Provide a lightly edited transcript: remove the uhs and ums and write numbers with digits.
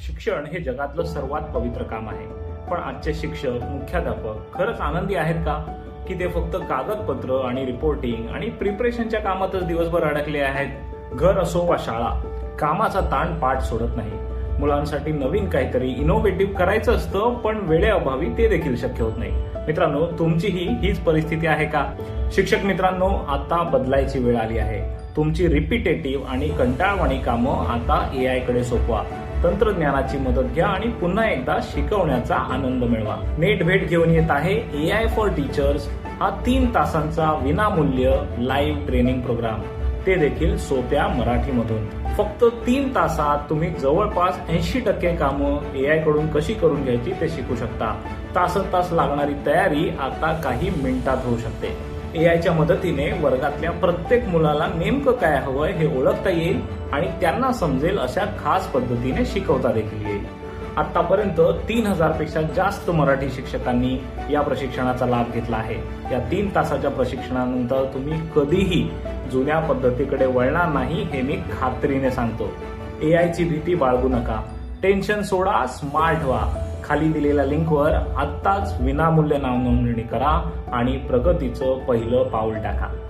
शिक्षण हे जगातलं सर्वात पवित्र काम आहे, पण आजचे शिक्षक, मुख्याध्यापक खरंच आनंदी आहेत का? की ते फक्त कागदपत्र आणि रिपोर्टिंग आणि प्रिपरेशनच्या कामातच दिवसभर अडकले आहेत? घर असो वा शाळा, कामाचा ताण पाठ सोडत नाही. मुलांसाठी नवीन काहीतरी इनोव्हेटिव्ह करायचं असतं, पण वेळेअभावी ते देखील शक्य होत नाही. मित्रांनो, तुमचीही हीच परिस्थिती आहे का? शिक्षक मित्रांनो, आता बदलायची वेळ आली आहे. तुमची रिपिटेटिव्ह आणि कंटाळवाणी कामं आता एआय कडे सोपवा. तंत्रज्ञानाची मदत घ्या आणि पुन्हा एकदा शिकवण्याचा आनंद मिळवा. नेट भेट घेऊन येत आहे एआय फॉर टीचर्स हा 3 तासांचा विनामूल्य लाईव्ह ट्रेनिंग प्रोग्राम, ते देखील सोप्या मराठीमधून. फक्त 3 तासात तुम्ही जवळपास 80% कामं एआय कडून कशी करून घ्यायची ते शिकू शकता. तास लागणारी तयारी आता काही मिनिटात होऊ शकते. एआयच्या मदतीने वर्गातल्या प्रत्येक मुलाला नेमकं काय हवंय हे ओळखता येईल आणि त्यांना समजेल अशा खास पद्धतीने शिकवता देखील येईल. आतापर्यंत 3000 पेक्षा जास्त मराठी शिक्षकांनी या प्रशिक्षणाचा लाभ घेतला आहे. या 3 तासाच्या प्रशिक्षणानंतर तुम्ही कधीही जुन्या पद्धतीकडे वळणार नाही, हे मी खात्रीने सांगतो. एआयची भीती बाळगू नका. टेन्शन सोडा, स्मार्ट व्हा. खाली दिलेल्या लिंकवर आत्ताच विनामूल्य नाव नोंदणी करा आणि प्रगतीचं पहिलं पाऊल टाका.